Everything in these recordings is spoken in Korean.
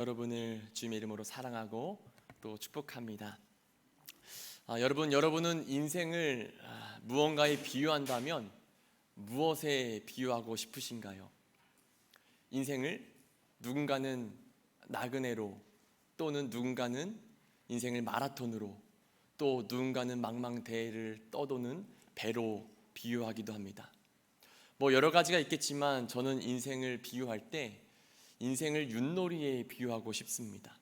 여러분을 주님의 이름으로 사랑하고 또 축복합니다. 여러분은 인생을 무언가에 비유한다면 무엇에 비유하고 싶으신가요? 인생을 누군가는 나그네로, 또는 누군가는 인생을 마라톤으로, 또 누군가는 망망대해를 떠도는 배로 비유하기도 합니다. 여러 가지가 있겠지만 저는 인생을 비유할 때 인생을 윷놀이에 비유하고 싶습니다.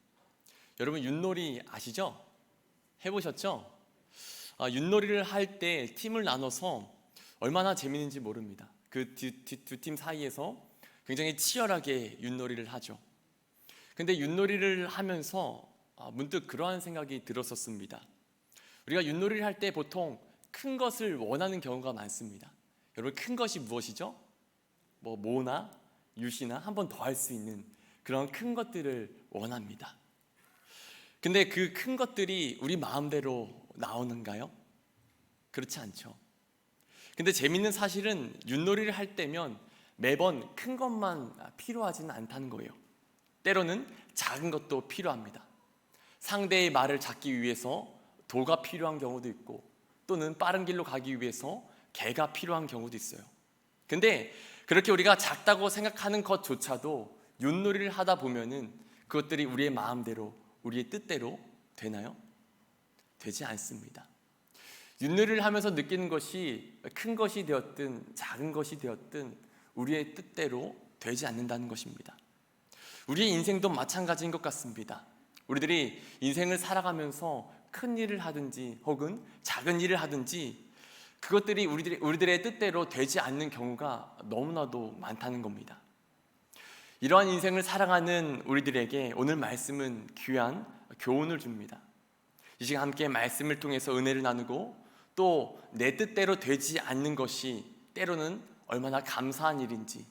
여러분, 윷놀이 아시죠? 해보셨죠? 윷놀이를 할 때 팀을 나눠서 얼마나 재밌는지 모릅니다. 그 두 팀 사이에서 굉장히 치열하게 윷놀이를 하죠. 근데 윷놀이를 하면서 문득 그러한 생각이 들었었습니다. 우리가 윷놀이를 할 때 보통 큰 것을 원하는 경우가 많습니다. 여러분, 큰 것이 무엇이죠? 모나 윷이나 한 번 더 할 수 있는 그런 큰 것들을 원합니다. 근데 그 큰 것들이 우리 마음대로 나오는가요? 그렇지 않죠. 근데 재밌는 사실은 윷놀이를 할 때면 매번 큰 것만 필요하지는 않다는 거예요. 때로는 작은 것도 필요합니다. 상대의 말을 잡기 위해서 도가 필요한 경우도 있고, 또는 빠른 길로 가기 위해서 개가 필요한 경우도 있어요. 근데 그렇게 우리가 작다고 생각하는 것조차도 윷놀이를 하다 보면은 그것들이 우리의 마음대로, 우리의 뜻대로 되나요? 되지 않습니다. 윷놀이를 하면서 느끼는 것이 큰 것이 되었든 작은 것이 되었든 우리의 뜻대로 되지 않는다는 것입니다. 우리의 인생도 마찬가지인 것 같습니다. 우리들이 인생을 살아가면서 큰 일을 하든지 혹은 작은 일을 하든지 그것들이 우리들의 뜻대로 되지 않는 경우가 너무나도 많다는 겁니다. 이러한 인생을 살아가는 우리들에게 오늘 말씀은 귀한 교훈을 줍니다. 이 시간 함께 말씀을 통해서 은혜를 나누고, 또 내 뜻대로 되지 않는 것이 때로는 얼마나 감사한 일인지,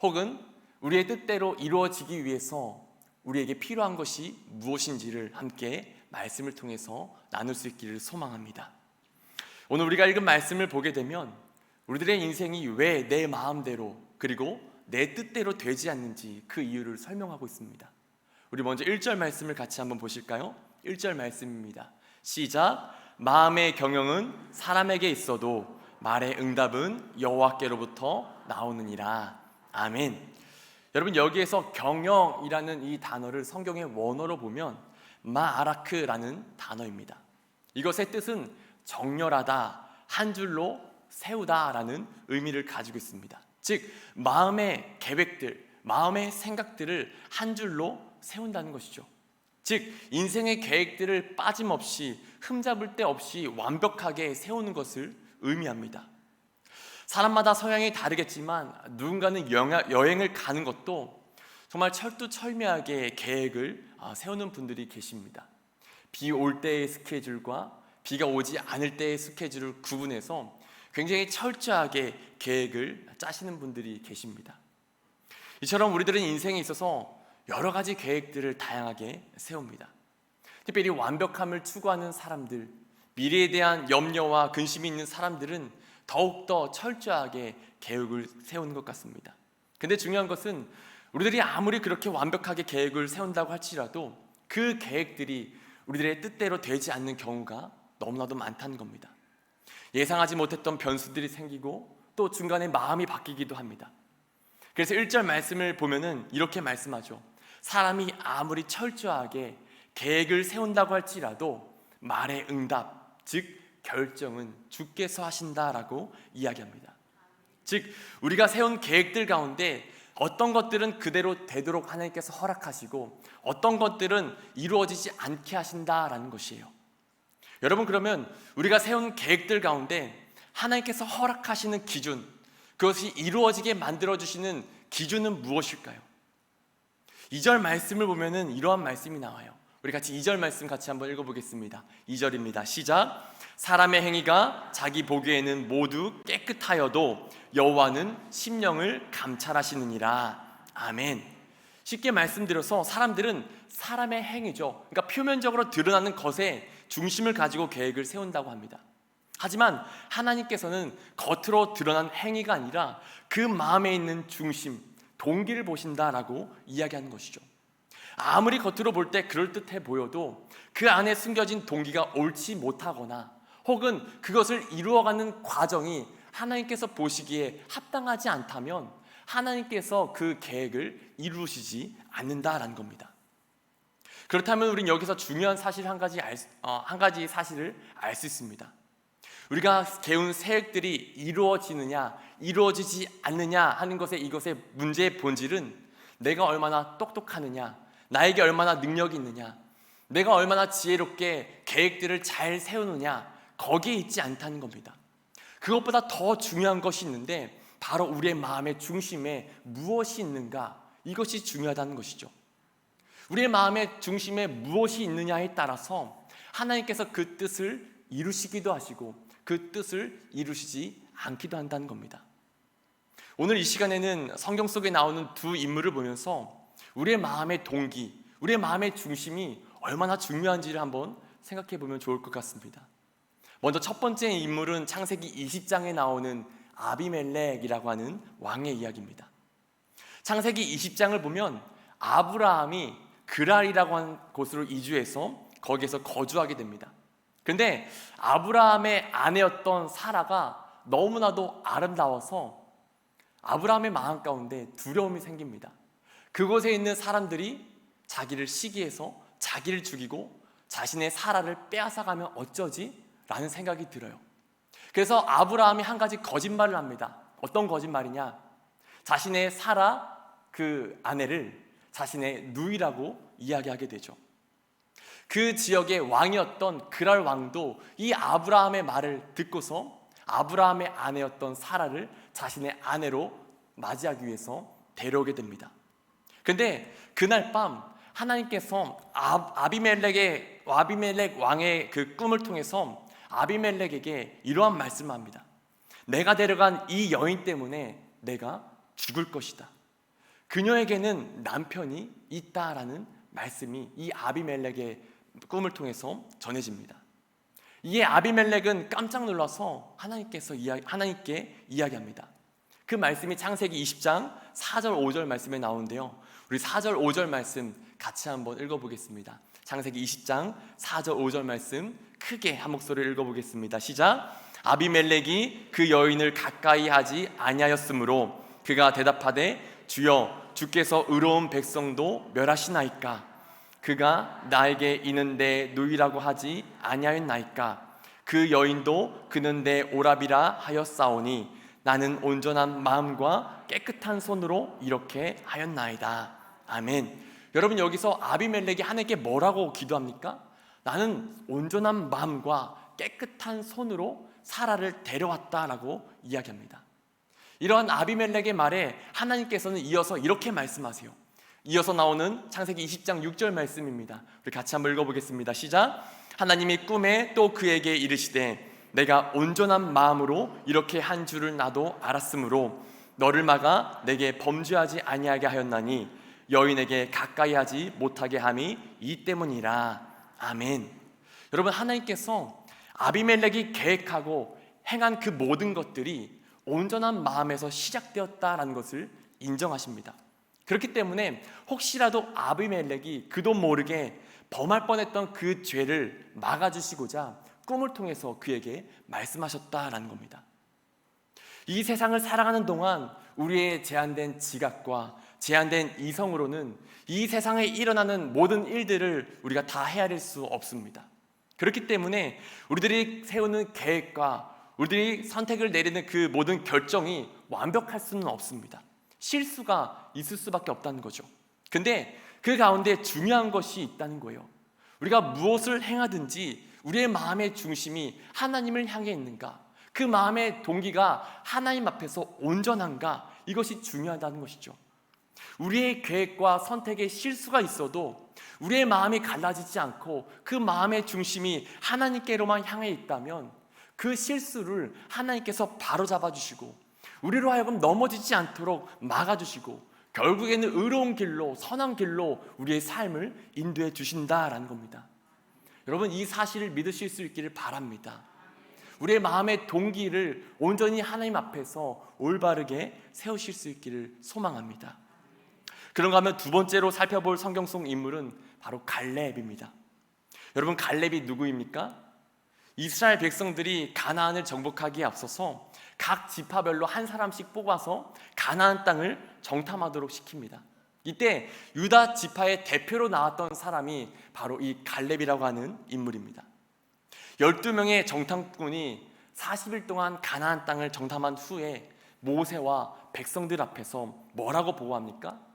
혹은 우리의 뜻대로 이루어지기 위해서 우리에게 필요한 것이 무엇인지를 함께 말씀을 통해서 나눌 수 있기를 소망합니다. 오늘 우리가 읽은 말씀을 보게 되면 우리들의 인생이 왜 내 마음대로 그리고 내 뜻대로 되지 않는지 그 이유를 설명하고 있습니다. 우리 먼저 1절 말씀을 같이 한번 보실까요? 1절 말씀입니다. 시작. 마음의 경영은 사람에게 있어도 말의 응답은 여호와께로부터 나오느니라. 아멘. 여러분, 여기에서 경영이라는 이 단어를 성경의 원어로 보면 마아라크라는 단어입니다. 이것의 뜻은 정렬하다, 한 줄로 세우다라는 의미를 가지고 있습니다. 즉, 마음의 계획들, 마음의 생각들을 한 줄로 세운다는 것이죠. 즉, 인생의 계획들을 빠짐없이 흠잡을 데 없이 완벽하게 세우는 것을 의미합니다. 사람마다 성향이 다르겠지만 누군가는 여행을 가는 것도 정말 철두철미하게 계획을 세우는 분들이 계십니다. 비 올 때의 스케줄과 비가 오지 않을 때의 스케줄을 구분해서 굉장히 철저하게 계획을 짜시는 분들이 계십니다. 이처럼 우리들은 인생에 있어서 여러 가지 계획들을 다양하게 세웁니다. 특별히 완벽함을 추구하는 사람들, 미래에 대한 염려와 근심이 있는 사람들은 더욱더 철저하게 계획을 세우는 것 같습니다. 근데 중요한 것은 우리들이 아무리 그렇게 완벽하게 계획을 세운다고 할지라도 그 계획들이 우리들의 뜻대로 되지 않는 경우가 너무나도 많다는 겁니다. 예상하지 못했던 변수들이 생기고 또 중간에 마음이 바뀌기도 합니다. 그래서 1절 말씀을 보면은 이렇게 말씀하죠. 사람이 아무리 철저하게 계획을 세운다고 할지라도 말의 응답, 즉 결정은 주께서 하신다라고 이야기합니다. 즉, 우리가 세운 계획들 가운데 어떤 것들은 그대로 되도록 하나님께서 허락하시고 어떤 것들은 이루어지지 않게 하신다라는 것이에요. 여러분, 그러면 우리가 세운 계획들 가운데 하나님께서 허락하시는 기준, 그것이 이루어지게 만들어주시는 기준은 무엇일까요? 2절 말씀을 보면은 이러한 말씀이 나와요. 우리 같이 2절 말씀 같이 한번 읽어보겠습니다. 2절입니다. 시작. 사람의 행위가 자기 보기에는 모두 깨끗하여도 여호와는 심령을 감찰하시느니라. 아멘. 쉽게 말씀드려서 사람들은 사람의 행위죠, 그러니까 표면적으로 드러나는 것에 중심을 가지고 계획을 세운다고 합니다. 하지만 하나님께서는 겉으로 드러난 행위가 아니라 그 마음에 있는 중심, 동기를 보신다라고 이야기하는 것이죠. 아무리 겉으로 볼 때 그럴듯해 보여도 그 안에 숨겨진 동기가 옳지 못하거나 혹은 그것을 이루어가는 과정이 하나님께서 보시기에 합당하지 않다면 하나님께서 그 계획을 이루시지 않는다라는 겁니다. 그렇다면 우리는 여기서 중요한 사실 한 가지 사실을 알 수 있습니다. 우리가 개운 세획들이 이루어지느냐 이루어지지 않느냐 하는 이것의 문제의 본질은 내가 얼마나 똑똑하느냐, 나에게 얼마나 능력이 있느냐, 내가 얼마나 지혜롭게 계획들을 잘 세우느냐, 거기에 있지 않다는 겁니다. 그것보다 더 중요한 것이 있는데 바로 우리의 마음의 중심에 무엇이 있는가, 이것이 중요하다는 것이죠. 우리의 마음의 중심에 무엇이 있느냐에 따라서 하나님께서 그 뜻을 이루시기도 하시고 그 뜻을 이루시지 않기도 한다는 겁니다. 오늘 이 시간에는 성경 속에 나오는 두 인물을 보면서 우리의 마음의 동기, 우리의 마음의 중심이 얼마나 중요한지를 한번 생각해 보면 좋을 것 같습니다. 먼저 첫 번째 인물은 창세기 20장에 나오는 아비멜렉이라고 하는 왕의 이야기입니다. 창세기 20장을 보면 아브라함이 그랄이라고 하는 곳으로 이주해서 거기에서 거주하게 됩니다. 근데 아브라함의 아내였던 사라가 너무나도 아름다워서 아브라함의 마음 가운데 두려움이 생깁니다. 그곳에 있는 사람들이 자기를 시기해서 자기를 죽이고 자신의 사라를 빼앗아가면 어쩌지? 라는 생각이 들어요. 그래서 아브라함이 한 가지 거짓말을 합니다. 어떤 거짓말이냐? 자신의 사라 그 아내를 자신의 누이라고 이야기하게 되죠. 그 지역의 왕이었던 그랄 왕도 이 아브라함의 말을 듣고서 아브라함의 아내였던 사라를 자신의 아내로 맞이하기 위해서 데려오게 됩니다. 근데 그날 밤 하나님께서 아비멜렉 왕의 그 꿈을 통해서 아비멜렉에게 이러한 말씀을 합니다. 내가 데려간 이 여인 때문에 내가 죽을 것이다. 그녀에게는 남편이 있다라는 말씀이 이 아비멜렉의 꿈을 통해서 전해집니다. 이에 아비멜렉은 깜짝 놀라서 하나님께 이야기합니다. 그 말씀이 창세기 20장 4절 5절 말씀에 나오는데요, 우리 4절 5절 말씀 같이 한번 읽어보겠습니다. 창세기 20장 4절 5절 말씀 크게 한 목소리를 읽어보겠습니다. 시작. 아비멜렉이 그 여인을 가까이 하지 아니하였으므로 그가 대답하되 주여 주께서 의로운 백성도 멸하시나이까? 그가 나에게 이는 내 누이라고 하지 아니하였나이까? 그 여인도 그는 내 오라비라 하였사오니 나는 온전한 마음과 깨끗한 손으로 이렇게 하였나이다. 아멘. 여러분, 여기서 아비멜렉이 하나님께 뭐라고 기도합니까? 나는 온전한 마음과 깨끗한 손으로 사라를 데려왔다라고 이야기합니다. 이러한 아비멜렉의 말에 하나님께서는 이어서 이렇게 말씀하세요. 이어서 나오는 창세기 20장 6절 말씀입니다. 우리 같이 한번 읽어보겠습니다. 시작. 하나님이 꿈에 또 그에게 이르시되 내가 온전한 마음으로 이렇게 한 줄을 나도 알았으므로 너를 막아 내게 범죄하지 아니하게 하였나니 여인에게 가까이 하지 못하게 함이 이 때문이라. 아멘. 여러분, 하나님께서 아비멜렉이 계획하고 행한 그 모든 것들이 온전한 마음에서 시작되었다라는 것을 인정하십니다. 그렇기 때문에 혹시라도 아비멜렉이 그도 모르게 범할 뻔했던 그 죄를 막아주시고자 꿈을 통해서 그에게 말씀하셨다라는 겁니다. 이 세상을 살아가는 동안 우리의 제한된 지각과 제한된 이성으로는 이 세상에 일어나는 모든 일들을 우리가 다 헤아릴 수 없습니다. 그렇기 때문에 우리들이 세우는 계획과 우리들이 선택을 내리는 그 모든 결정이 완벽할 수는 없습니다. 실수가 있을 수밖에 없다는 거죠. 근데 그 가운데 중요한 것이 있다는 거예요. 우리가 무엇을 행하든지 우리의 마음의 중심이 하나님을 향해 있는가, 그 마음의 동기가 하나님 앞에서 온전한가, 이것이 중요하다는 것이죠. 우리의 계획과 선택에 실수가 있어도 우리의 마음이 갈라지지 않고 그 마음의 중심이 하나님께로만 향해 있다면 그 실수를 하나님께서 바로잡아 주시고 우리로 하여금 넘어지지 않도록 막아주시고 결국에는 의로운 길로, 선한 길로 우리의 삶을 인도해 주신다라는 겁니다. 여러분, 이 사실을 믿으실 수 있기를 바랍니다. 우리의 마음의 동기를 온전히 하나님 앞에서 올바르게 세우실 수 있기를 소망합니다. 그런가 하면 두 번째로 살펴볼 성경 속 인물은 바로 갈렙입니다. 여러분, 갈렙이 누구입니까? 이스라엘 백성들이 가나안을 정복하기에 앞서서 각 지파별로 한 사람씩 뽑아서 가나안 땅을 정탐하도록 시킵니다. 이때 유다 지파의 대표로 나왔던 사람이 바로 이 갈렙이라고 하는 인물입니다. 12명의 정탐꾼이 40일 동안 가나안 땅을 정탐한 후에 모세와 백성들 앞에서 뭐라고 보고합니까?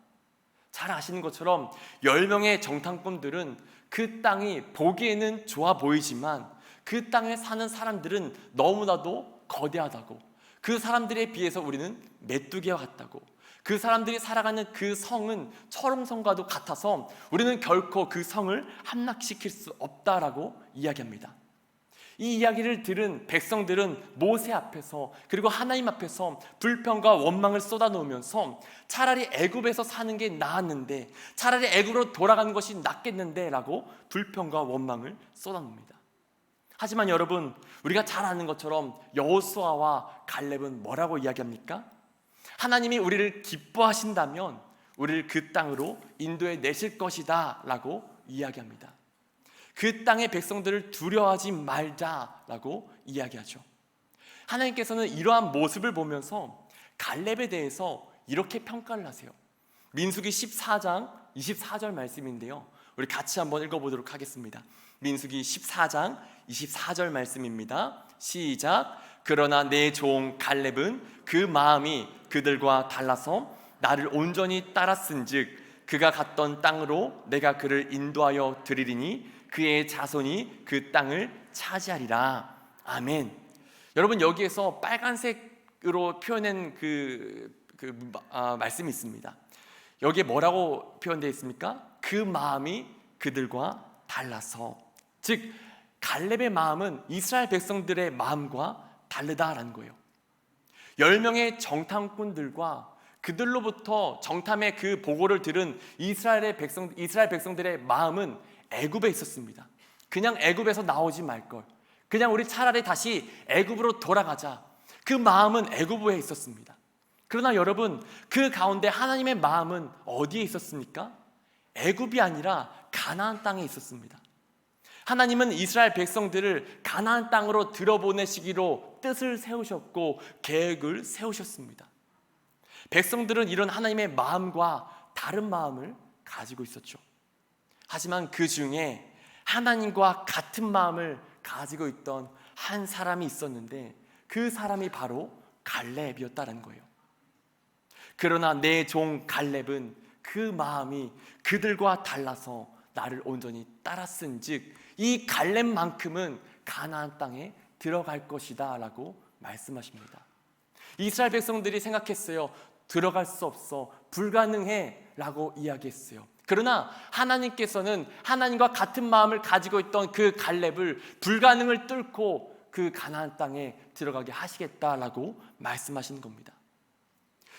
잘 아시는 것처럼 10명의 정탐꾼들은 그 땅이 보기에는 좋아 보이지만 그 땅에 사는 사람들은 너무나도 거대하다고, 그 사람들에 비해서 우리는 메뚜기와 같다고, 그 사람들이 살아가는 그 성은 철옹성과도 같아서 우리는 결코 그 성을 함락시킬 수 없다라고 이야기합니다. 이 이야기를 들은 백성들은 모세 앞에서, 그리고 하나님 앞에서 불평과 원망을 쏟아놓으면서 차라리 애굽에서 사는 게 나았는데, 차라리 애굽으로 돌아가는 것이 낫겠는데 라고 불평과 원망을 쏟아놓습니다. 하지만 여러분, 우리가 잘 아는 것처럼 여호수아와 갈렙은 뭐라고 이야기합니까? 하나님이 우리를 기뻐하신다면 우리를 그 땅으로 인도해 내실 것이다 라고 이야기합니다. 그 땅의 백성들을 두려워하지 말자라고 이야기하죠. 하나님께서는 이러한 모습을 보면서 갈렙에 대해서 이렇게 평가를 하세요. 민수기 14장 24절 말씀인데요, 우리 같이 한번 읽어보도록 하겠습니다. 민수기 14장 24절 말씀입니다. 시작. 그러나 내 종 갈렙은 그 마음이 그들과 달라서 나를 온전히 따랐은즉 그가 갔던 땅으로 내가 그를 인도하여 드리리니 그의 자손이 그 땅을 차지하리라. 아멘. 여러분, 여기에서 빨간색으로 표현한 말씀이 있습니다. 여기에 뭐라고 표현되어 있습니까? 그 마음이 그들과 달라서, 즉 갈렙의 마음은 이스라엘 백성들의 마음과 다르다라는 거예요. 10명의 정탐꾼들과 그들로부터 정탐의 그 보고를 들은 이스라엘 백성들의 마음은 애굽에 있었습니다. 그냥 애굽에서 나오지 말걸, 그냥 우리 차라리 다시 애굽으로 돌아가자, 그 마음은 애굽에 있었습니다. 그러나 여러분, 그 가운데 하나님의 마음은 어디에 있었습니까? 애굽이 아니라 가나안 땅에 있었습니다. 하나님은 이스라엘 백성들을 가나안 땅으로 들어보내시기로 뜻을 세우셨고 계획을 세우셨습니다. 백성들은 이런 하나님의 마음과 다른 마음을 가지고 있었죠. 하지만 그 중에 하나님과 같은 마음을 가지고 있던 한 사람이 있었는데, 그 사람이 바로 갈렙이었다는 거예요. 그러나 내 종 갈렙은 그 마음이 그들과 달라서 나를 온전히 따랐은즉 이 갈렙만큼은 가나안 땅에 들어갈 것이다 라고 말씀하십니다. 이스라엘 백성들이 생각했어요. 들어갈 수 없어, 불가능해 라고 이야기했어요. 그러나 하나님께서는 하나님과 같은 마음을 가지고 있던 그 갈렙을 불가능을 뚫고 그 가나안 땅에 들어가게 하시겠다라고 말씀하시는 겁니다.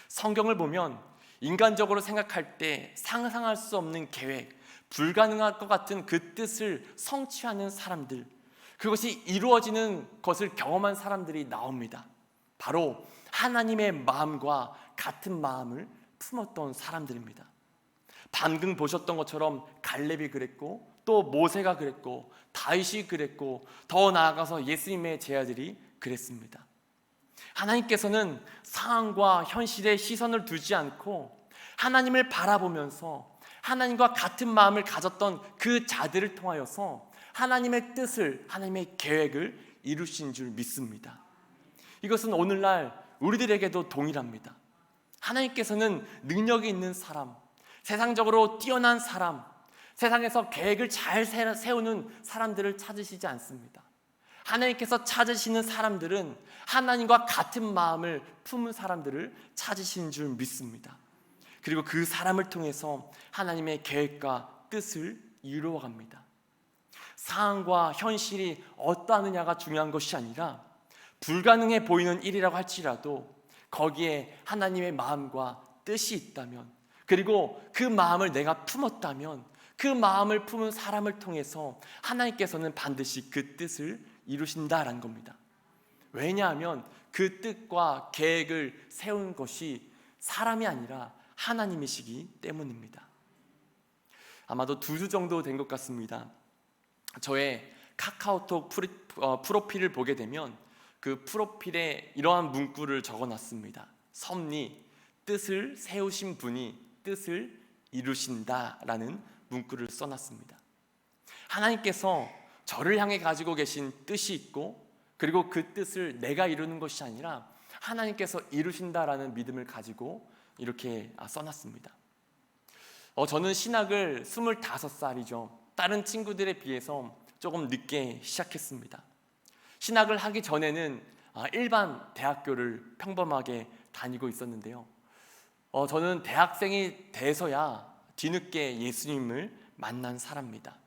성경을 보면 인간적으로 생각할 때 상상할 수 없는 계획, 불가능할 것 같은 그 뜻을 성취하는 사람들, 그것이 이루어지는 것을 경험한 사람들이 나옵니다. 바로 하나님의 마음과 같은 마음을 품었던 사람들입니다. 방금 보셨던 것처럼 갈렙이 그랬고, 또 모세가 그랬고, 다윗이 그랬고, 더 나아가서 예수님의 제자들이 그랬습니다. 하나님께서는 상황과 현실에 시선을 두지 않고 하나님을 바라보면서 하나님과 같은 마음을 가졌던 그 자들을 통하여서 하나님의 뜻을, 하나님의 계획을 이루신 줄 믿습니다. 이것은 오늘날 우리들에게도 동일합니다. 하나님께서는 능력이 있는 사람, 세상적으로 뛰어난 사람, 세상에서 계획을 잘 세우는 사람들을 찾으시지 않습니다. 하나님께서 찾으시는 사람들은 하나님과 같은 마음을 품은 사람들을 찾으시는 줄 믿습니다. 그리고 그 사람을 통해서 하나님의 계획과 뜻을 이루어갑니다. 상황과 현실이 어떠하느냐가 중요한 것이 아니라 불가능해 보이는 일이라고 할지라도 거기에 하나님의 마음과 뜻이 있다면, 그리고 그 마음을 내가 품었다면 그 마음을 품은 사람을 통해서 하나님께서는 반드시 그 뜻을 이루신다라는 겁니다. 왜냐하면 그 뜻과 계획을 세운 것이 사람이 아니라 하나님이시기 때문입니다. 아마도 2주 정도 된 것 같습니다. 저의 카카오톡 프로필을 보게 되면 그 프로필에 이러한 문구를 적어놨습니다. 섭리, 뜻을 세우신 분이 뜻을 이루신다라는 문구를 써놨습니다. 하나님께서 저를 향해 가지고 계신 뜻이 있고, 그리고 그 뜻을 내가 이루는 것이 아니라 하나님께서 이루신다라는 믿음을 가지고 이렇게 써놨습니다. 저는 신학을 25살이죠. 다른 친구들에 비해서 조금 늦게 시작했습니다. 신학을 하기 전에는 일반 대학교를 평범하게 다니고 있었는데요. 저는 대학생이 돼서야 뒤늦게 예수님을 만난 사람입니다.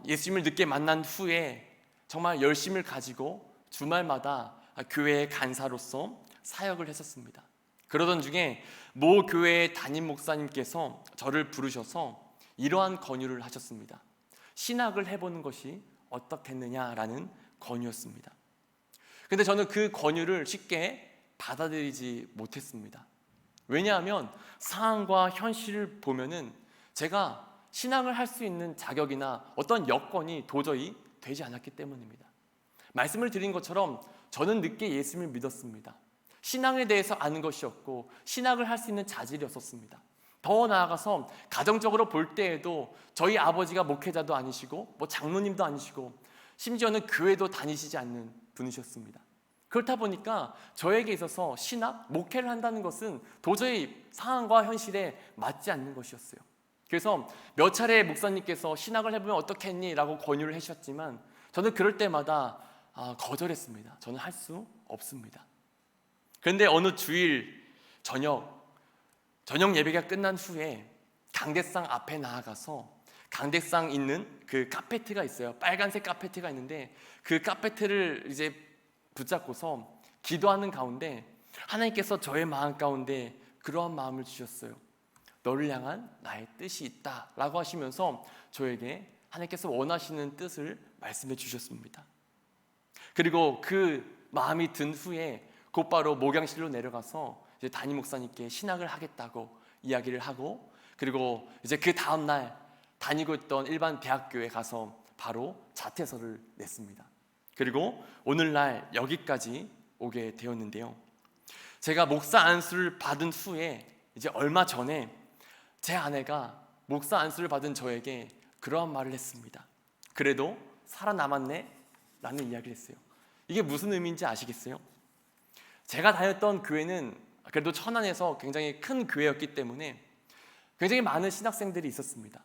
예수님을 늦게 만난 후에 정말 열심을 가지고 주말마다 교회의 간사로서 사역을 했었습니다. 그러던 중에 모 교회의 담임 목사님께서 저를 부르셔서 이러한 권유를 하셨습니다. 신학을 해보는 것이 어떻겠느냐라는 권유였습니다. 근데 저는 그 권유를 쉽게 받아들이지 못했습니다. 왜냐하면 상황과 현실을 보면은 제가 신앙을 할 수 있는 자격이나 어떤 여건이 도저히 되지 않았기 때문입니다. 말씀을 드린 것처럼 저는 늦게 예수님을 믿었습니다. 신앙에 대해서 아는 것이 없고 신학을 할 수 있는 자질이 없었습니다. 더 나아가서 가정적으로 볼 때에도 저희 아버지가 목회자도 아니시고 장로님도 아니시고 심지어는 교회도 다니시지 않는 분이셨습니다. 그렇다 보니까 저에게 있어서 신학, 목회를 한다는 것은 도저히 상황과 현실에 맞지 않는 것이었어요. 그래서 몇 차례 목사님께서 신학을 해보면 어떻겠니? 라고 권유를 해주셨지만 저는 그럴 때마다 거절했습니다. 저는 할 수 없습니다. 그런데 어느 주일 저녁 예배가 끝난 후에 강대상 앞에 나아가서 강대상 있는 그 카페트가 있어요. 빨간색 카페트가 있는데 그 카페트를 이제 붙잡고서 기도하는 가운데 하나님께서 저의 마음 가운데 그러한 마음을 주셨어요. 너를 향한 나의 뜻이 있다 라고 하시면서 저에게 하나님께서 원하시는 뜻을 말씀해 주셨습니다. 그리고 그 마음이 든 후에 곧바로 목양실로 내려가서 이제 담임 목사님께 신학을 하겠다고 이야기를 하고, 그리고 이제 그 다음날 다니고 있던 일반 대학교에 가서 바로 자퇴서를 냈습니다. 그리고 오늘날 여기까지 오게 되었는데요. 제가 목사 안수를 받은 후에 이제 얼마 전에 제 아내가 목사 안수를 받은 저에게 그러한 말을 했습니다. 그래도 살아남았네? 라는 이야기를 했어요. 이게 무슨 의미인지 아시겠어요? 제가 다녔던 교회는 그래도 천안에서 굉장히 큰 교회였기 때문에 굉장히 많은 신학생들이 있었습니다.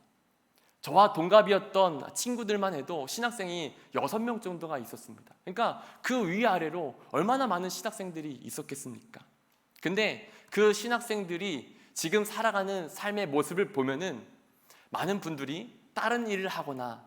저와 동갑이었던 친구들만 해도 신학생이 6명 정도가 있었습니다. 그러니까 그 위아래로 얼마나 많은 신학생들이 있었겠습니까? 근데 그 신학생들이 지금 살아가는 삶의 모습을 보면은 많은 분들이 다른 일을 하거나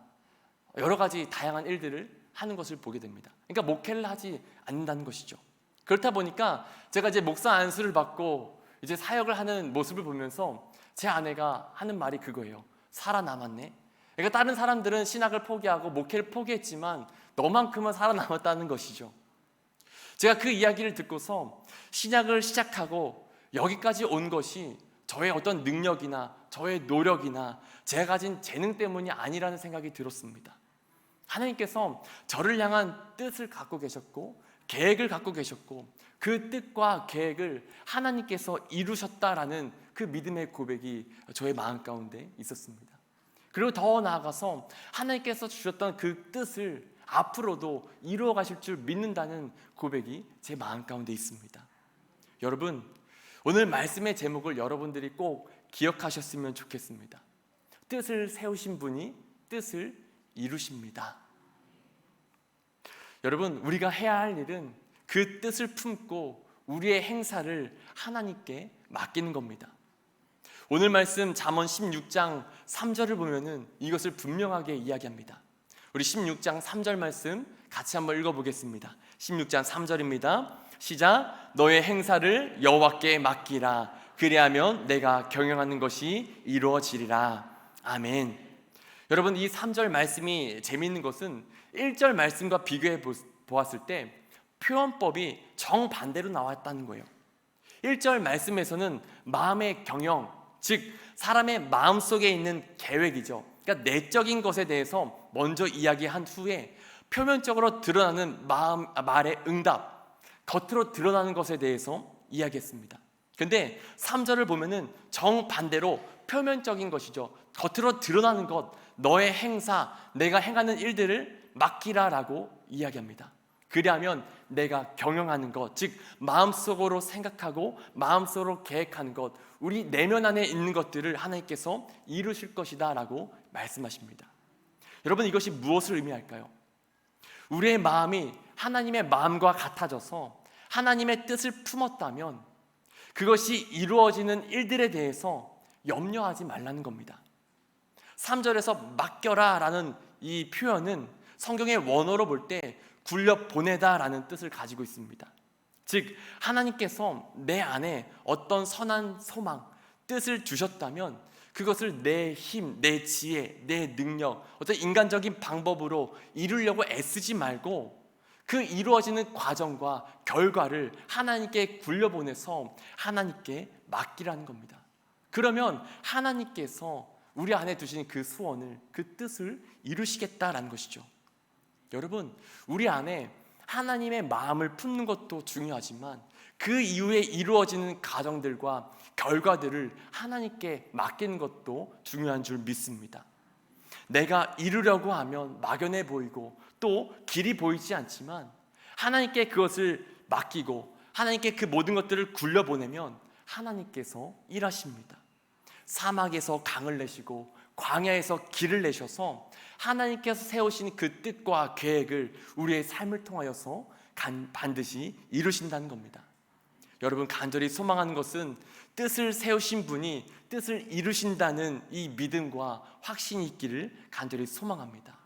여러 가지 다양한 일들을 하는 것을 보게 됩니다. 그러니까 목회를 하지 않는다는 것이죠. 그렇다 보니까 제가 이제 목사 안수를 받고 이제 사역을 하는 모습을 보면서 제 아내가 하는 말이 그거예요. 살아남았네. 그러니까 다른 사람들은 신학을 포기하고 목회를 포기했지만 너만큼은 살아남았다는 것이죠. 제가 그 이야기를 듣고서 신학을 시작하고 여기까지 온 것이 저의 어떤 능력이나 저의 노력이나 제가 가진 재능 때문이 아니라는 생각이 들었습니다. 하나님께서 저를 향한 뜻을 갖고 계셨고 계획을 갖고 계셨고 그 뜻과 계획을 하나님께서 이루셨다라는 그 믿음의 고백이 저의 마음 가운데 있었습니다. 그리고 더 나아가서 하나님께서 주셨던 그 뜻을 앞으로도 이루어 가실 줄 믿는다는 고백이 제 마음 가운데 있습니다. 여러분, 오늘 말씀의 제목을 여러분들이 꼭 기억하셨으면 좋겠습니다. 뜻을 세우신 분이 뜻을 이루십니다. 여러분, 우리가 해야 할 일은 그 뜻을 품고 우리의 행사를 하나님께 맡기는 겁니다. 오늘 말씀 잠언 16장 3절을 보면은 이것을 분명하게 이야기합니다. 우리 16장 3절 말씀 같이 한번 읽어보겠습니다. 16장 3절입니다. 시작. 너의 행사를 여호와께 맡기라. 그리하면 내가 경영하는 것이 이루어지리라. 아멘. 여러분, 이 3절 말씀이 재미있는 것은 1절 말씀과 비교해 보았을 때 표현법이 정반대로 나왔다는 거예요. 1절 말씀에서는 마음의 경영, 즉 사람의 마음속에 있는 계획이죠. 그러니까 내적인 것에 대해서 먼저 이야기한 후에 표면적으로 드러나는 말의 응답, 겉으로 드러나는 것에 대해서 이야기했습니다. 근데 3절을 보면은 정반대로 표면적인 것이죠. 겉으로 드러나는 것, 너의 행사, 내가 행하는 일들을 맡기라라고 이야기합니다. 그리하면 내가 경영하는 것, 즉 마음속으로 생각하고 마음속으로 계획하는 것, 우리 내면 안에 있는 것들을 하나님께서 이루실 것이다 라고 말씀하십니다. 여러분, 이것이 무엇을 의미할까요? 우리의 마음이 하나님의 마음과 같아져서 하나님의 뜻을 품었다면 그것이 이루어지는 일들에 대해서 염려하지 말라는 겁니다. 3절에서 맡겨라 라는 이 표현은 성경의 원어로 볼 때 굴려 보내다 라는 뜻을 가지고 있습니다. 즉 하나님께서 내 안에 어떤 선한 소망, 뜻을 주셨다면 그것을 내 힘, 내 지혜, 내 능력, 어떤 인간적인 방법으로 이루려고 애쓰지 말고 그 이루어지는 과정과 결과를 하나님께 굴려보내서 하나님께 맡기라는 겁니다. 그러면 하나님께서 우리 안에 두신 그 소원을, 그 뜻을 이루시겠다라는 것이죠. 여러분, 우리 안에 하나님의 마음을 품는 것도 중요하지만 그 이후에 이루어지는 과정들과 결과들을 하나님께 맡기는 것도 중요한 줄 믿습니다. 내가 이루려고 하면 막연해 보이고 또 길이 보이지 않지만 하나님께 그것을 맡기고 하나님께 그 모든 것들을 굴려보내면 하나님께서 일하십니다. 사막에서 강을 내시고 광야에서 길을 내셔서 하나님께서 세우신 그 뜻과 계획을 우리의 삶을 통하여서 반드시 이루신다는 겁니다. 여러분, 간절히 소망하는 것은 뜻을 세우신 분이 뜻을 이루신다는 이 믿음과 확신이 있기를 간절히 소망합니다.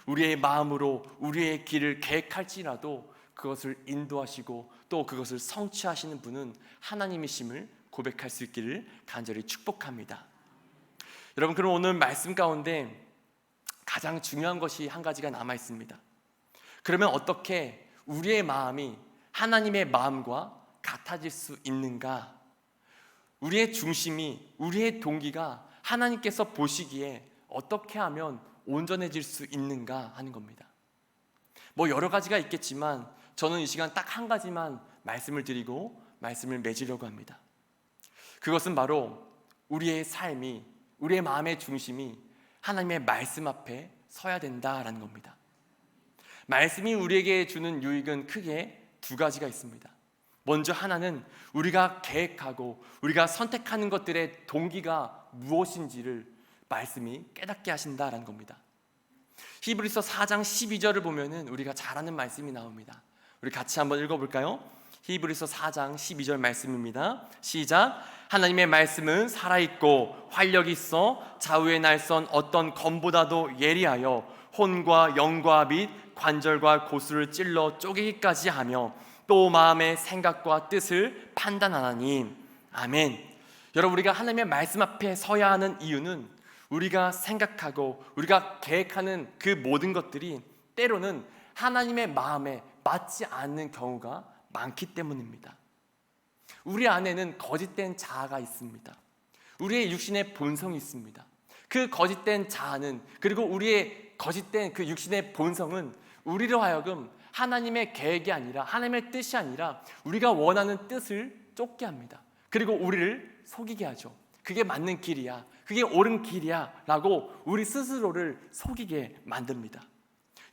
우리의 마음으로 우리의 길을 계획할지라도 그것을 인도하시고 또 그것을 성취하시는 분은 하나님이심을 고백할 수 있기를 간절히 축복합니다. 여러분, 그럼 오늘 말씀 가운데 가장 중요한 것이 한 가지가 남아 있습니다. 그러면 어떻게 우리의 마음이 하나님의 마음과 같아질 수 있는가? 우리의 중심이, 우리의 동기가 하나님께서 보시기에 어떻게 하면 온전해질 수 있는가 하는 겁니다. 뭐 여러 가지가 있겠지만 저는 이 시간 딱 한 가지만 말씀을 드리고 말씀을 맺으려고 합니다. 그것은 바로 우리의 삶이, 우리의 마음의 중심이 하나님의 말씀 앞에 서야 된다라는 겁니다. 말씀이 우리에게 주는 유익은 크게 두 가지가 있습니다. 먼저 하나는 우리가 계획하고 우리가 선택하는 것들의 동기가 무엇인지를 말씀이 깨닫게 하신다라는 겁니다. 히브리서 4장 12절을 보면은 우리가 잘 아는 말씀이 나옵니다. 우리 같이 한번 읽어볼까요? 히브리서 4장 12절 말씀입니다. 시작. 하나님의 말씀은 살아있고 활력이 있어 좌우의 날선 어떤 검보다도 예리하여 혼과 영과 및 관절과 고수를 찔러 쪼개기까지 하며 또 마음의 생각과 뜻을 판단하나니. 아멘. 여러분, 우리가 하나님의 말씀 앞에 서야 하는 이유는 우리가 생각하고 우리가 계획하는 그 모든 것들이 때로는 하나님의 마음에 맞지 않는 경우가 많기 때문입니다. 우리 안에는 거짓된 자아가 있습니다. 우리의 육신의 본성이 있습니다. 그 거짓된 자아는, 그리고 우리의 거짓된 그 육신의 본성은 우리로 하여금 하나님의 계획이 아니라, 하나님의 뜻이 아니라 우리가 원하는 뜻을 쫓게 합니다. 그리고 우리를 속이게 하죠. 그게 맞는 길이야, 그게 옳은 길이야 라고 우리 스스로를 속이게 만듭니다.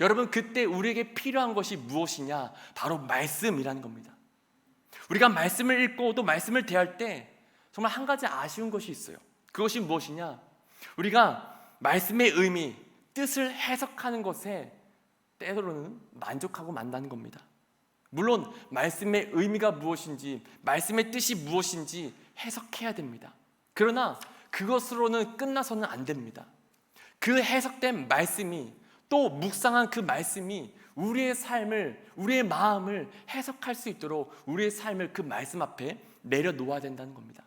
여러분, 그때 우리에게 필요한 것이 무엇이냐? 바로 말씀이라는 겁니다. 우리가 말씀을 읽고 또 말씀을 대할 때 정말 한 가지 아쉬운 것이 있어요. 그것이 무엇이냐? 우리가 말씀의 의미, 뜻을 해석하는 것에 때로는 만족하고 만다는 겁니다. 물론 말씀의 의미가 무엇인지, 말씀의 뜻이 무엇인지 해석해야 됩니다. 그러나 그것으로는 끝나서는 안 됩니다. 그 해석된 말씀이, 또 묵상한 그 말씀이 우리의 삶을, 우리의 마음을 해석할 수 있도록 우리의 삶을 그 말씀 앞에 내려놓아야 된다는 겁니다.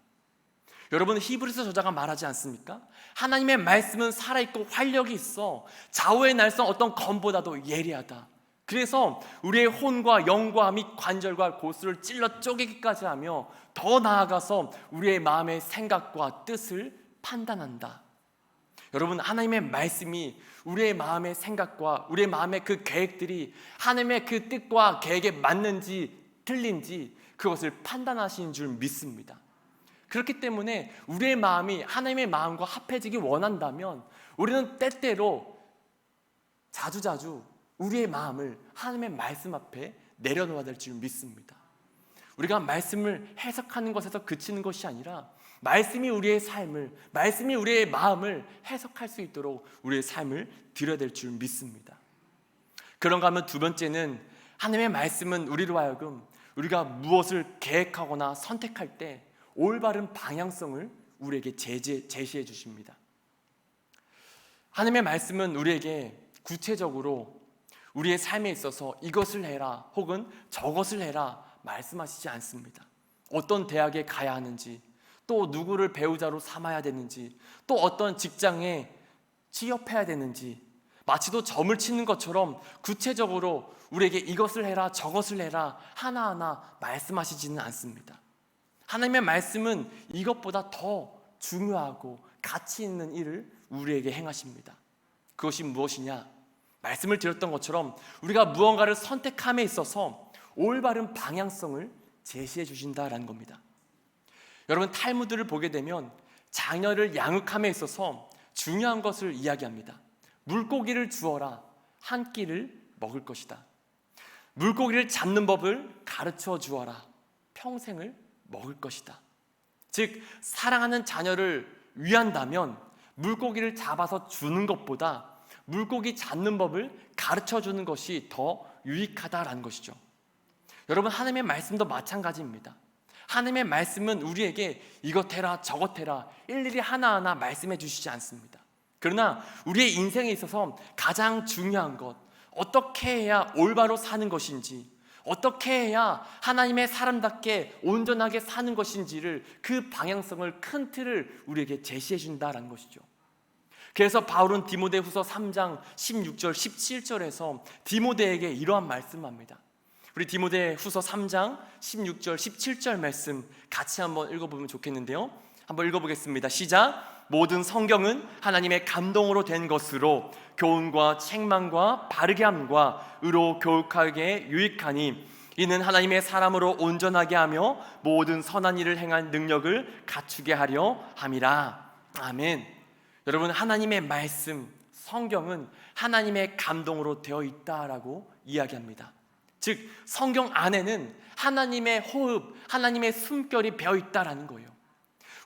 여러분, 히브리서 저자가 말하지 않습니까? 하나님의 말씀은 살아있고 활력이 있어 좌우의 날선 어떤 검보다도 예리하다. 그래서 우리의 혼과 영과 및 관절과 골수를 찔러 쪼개기까지 하며 더 나아가서 우리의 마음의 생각과 뜻을 판단한다. 여러분, 하나님의 말씀이 우리의 마음의 생각과 우리의 마음의 그 계획들이 하나님의 그 뜻과 계획에 맞는지 틀린지 그것을 판단하시는 줄 믿습니다. 그렇기 때문에 우리의 마음이 하나님의 마음과 합해지기 원한다면 우리는 때때로 자주자주 우리의 마음을 하나님의 말씀 앞에 내려놓아야 될 줄 믿습니다. 우리가 말씀을 해석하는 것에서 그치는 것이 아니라 말씀이 우리의 삶을, 말씀이 우리의 마음을 해석할 수 있도록 우리의 삶을 드려야 될 줄 믿습니다. 그런가 하면 두 번째는 하나님의 말씀은 우리로 하여금 우리가 무엇을 계획하거나 선택할 때 올바른 방향성을 우리에게 제시해 주십니다. 하나님의 말씀은 우리에게 구체적으로 우리의 삶에 있어서 이것을 해라 혹은 저것을 해라 말씀하시지 않습니다. 어떤 대학에 가야 하는지, 또 누구를 배우자로 삼아야 되는지, 또 어떤 직장에 취업해야 되는지, 마치도 점을 치는 것처럼 구체적으로 우리에게 이것을 해라 저것을 해라 하나하나 말씀하시지는 않습니다. 하나님의 말씀은 이것보다 더 중요하고 가치 있는 일을 우리에게 행하십니다. 그것이 무엇이냐? 말씀을 드렸던 것처럼 우리가 무언가를 선택함에 있어서 올바른 방향성을 제시해 주신다라는 겁니다. 여러분, 탈무드를 보게 되면 자녀를 양육함에 있어서 중요한 것을 이야기합니다. 물고기를 주어라, 한 끼를 먹을 것이다. 물고기를 잡는 법을 가르쳐 주어라, 평생을 먹을 것이다. 즉, 사랑하는 자녀를 위한다면 물고기를 잡아서 주는 것보다 물고기 잡는 법을 가르쳐 주는 것이 더 유익하다라는 것이죠. 여러분, 하나님의 말씀도 마찬가지입니다. 하나님의 말씀은 우리에게 이것 해라 저것 해라 일일이 하나하나 말씀해 주시지 않습니다. 그러나 우리의 인생에 있어서 가장 중요한 것, 어떻게 해야 올바로 사는 것인지, 어떻게 해야 하나님의 사람답게 온전하게 사는 것인지를, 그 방향성을, 큰 틀을 우리에게 제시해 준다라는 것이죠. 그래서 바울은 디모데후서 3장 16절 17절에서 디모데에게 이러한 말씀합니다. 우리 디모데후서 3장 16절 17절 말씀 같이 한번 읽어보면 좋겠는데요. 한번 읽어보겠습니다. 시작. 모든 성경은 하나님의 감동으로 된 것으로 교훈과 책망과 바르게 함과 의로 교육하기에 유익하니 이는 하나님의 사람으로 온전하게 하며 모든 선한 일을 행한 능력을 갖추게 하려 함이라. 아멘. 여러분, 하나님의 말씀, 성경은 하나님의 감동으로 되어 있다라고 이야기합니다. 즉, 성경 안에는 하나님의 호흡, 하나님의 숨결이 배어 있다라는 거예요.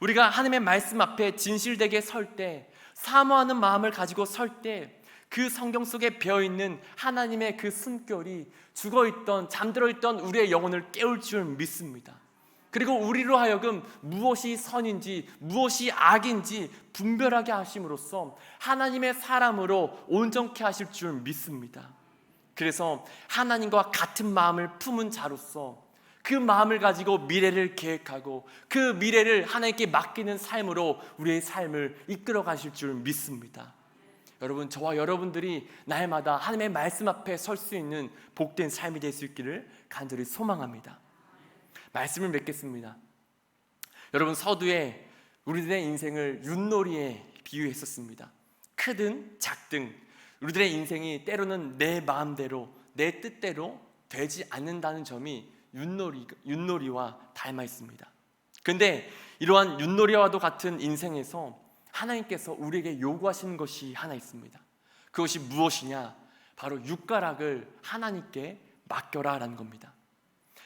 우리가 하나님의 말씀 앞에 진실되게 설 때, 사모하는 마음을 가지고 설 때 그 성경 속에 배어있는 하나님의 그 숨결이 죽어있던, 잠들어있던 우리의 영혼을 깨울 줄 믿습니다. 그리고 우리로 하여금 무엇이 선인지 무엇이 악인지 분별하게 하심으로써 하나님의 사람으로 온전케 하실 줄 믿습니다. 그래서 하나님과 같은 마음을 품은 자로서 그 마음을 가지고 미래를 계획하고 그 미래를 하나님께 맡기는 삶으로 우리의 삶을 이끌어 가실 줄 믿습니다. 여러분, 저와 여러분들이 날마다 하나님의 말씀 앞에 설 수 있는 복된 삶이 될 수 있기를 간절히 소망합니다. 말씀을 맺겠습니다. 여러분, 서두에 우리들의 인생을 윷놀이에 비유했었습니다. 크든 작든 우리들의 인생이 때로는 내 마음대로 내 뜻대로 되지 않는다는 점이 윷놀이와 닮아 있습니다. 그런데 이러한 윷놀이와도 같은 인생에서 하나님께서 우리에게 요구하시는 것이 하나 있습니다. 그것이 무엇이냐? 바로 육가락을 하나님께 맡겨라라는 겁니다.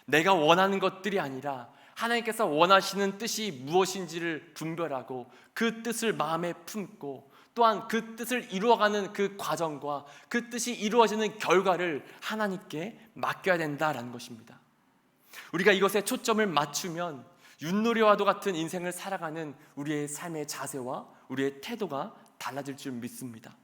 내가 원하는 것들이 아니라 하나님께서 원하시는 뜻이 무엇인지를 분별하고 그 뜻을 마음에 품고 또한 그 뜻을 이루어가는 그 과정과 그 뜻이 이루어지는 결과를 하나님께 맡겨야 된다라는 것입니다. 우리가 이것에 초점을 맞추면 윷놀이와도 같은 인생을 살아가는 우리의 삶의 자세와 우리의 태도가 달라질 줄 믿습니다.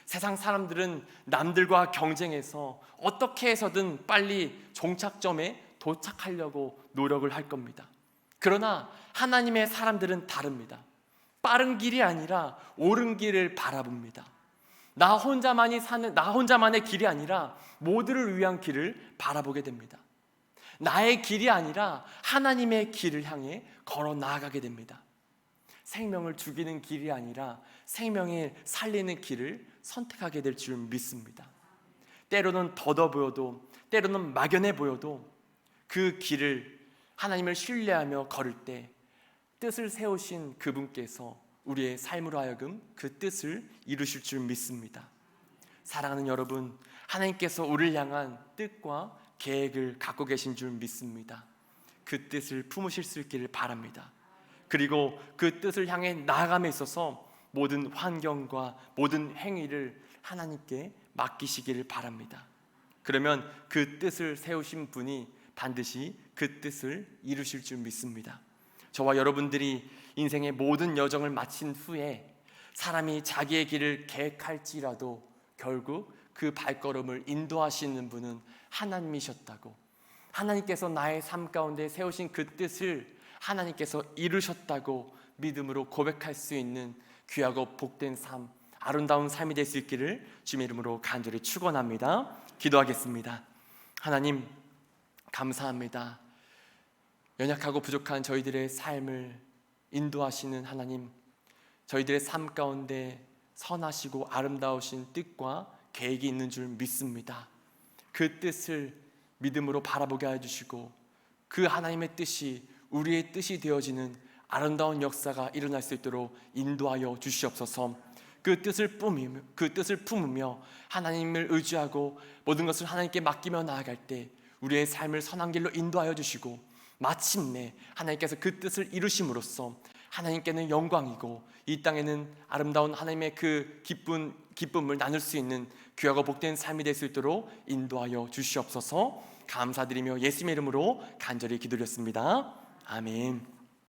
세상 사람들은 남들과 경쟁해서 어떻게 해서든 빨리 종착점에 도착하려고 노력을 할 겁니다. 그러나 하나님의 사람들은 다릅니다. 빠른 길이 아니라 옳은 길을 바라봅니다. 나 혼자만의 길이 아니라 모두를 위한 길을 바라보게 됩니다. 나의 길이 아니라 하나님의 길을 향해 걸어 나아가게 됩니다. 생명을 죽이는 길이 아니라 생명을 살리는 길을 선택하게 될 줄 믿습니다. 때로는 더더 보여도, 때로는 막연해 보여도 그 길을 하나님을 신뢰하며 걸을 때 뜻을 세우신 그분께서 우리의 삶으로 하여금 그 뜻을 이루실 줄 믿습니다. 사랑하는 여러분, 하나님께서 우리를 향한 뜻과 계획을 갖고 계신 줄 믿습니다. 그 뜻을 품으실 수 있기를 바랍니다. 그리고 그 뜻을 향해 나아감에 있어서 모든 환경과 모든 행위를 하나님께 맡기시기를 바랍니다. 그러면 그 뜻을 세우신 분이 반드시 그 뜻을 이루실 줄 믿습니다. 저와 여러분들이 인생의 모든 여정을 마친 후에 사람이 자기의 길을 계획할지라도 결국 그 발걸음을 인도하시는 분은 하나님이셨다고, 하나님께서 나의 삶 가운데 세우신 그 뜻을 하나님께서 이루셨다고 믿음으로 고백할 수 있는 귀하고 복된 삶, 아름다운 삶이 될 수 있기를 주님의 이름으로 간절히 축원합니다. 기도하겠습니다. 하나님, 감사합니다. 연약하고 부족한 저희들의 삶을 인도하시는 하나님, 저희들의 삶 가운데 선하시고 아름다우신 뜻과 계획이 있는 줄 믿습니다. 그 뜻을 믿음으로 바라보게 해주시고 그 하나님의 뜻이 우리의 뜻이 되어지는 아름다운 역사가 일어날 수 있도록 인도하여 주시옵소서. 그 뜻을 품으며 하나님을 의지하고 모든 것을 하나님께 맡기며 나아갈 때 우리의 삶을 선한 길로 인도하여 주시고 마침내 하나님께서 그 뜻을 이루심으로써 하나님께는 영광이고 이 땅에는 아름다운 하나님의 그 기쁨을 나눌 수 있는 귀하고 복된 삶이 될 수 있도록 인도하여 주시옵소서. 감사드리며 예수님의 이름으로 간절히 기도드렸습니다. 아멘.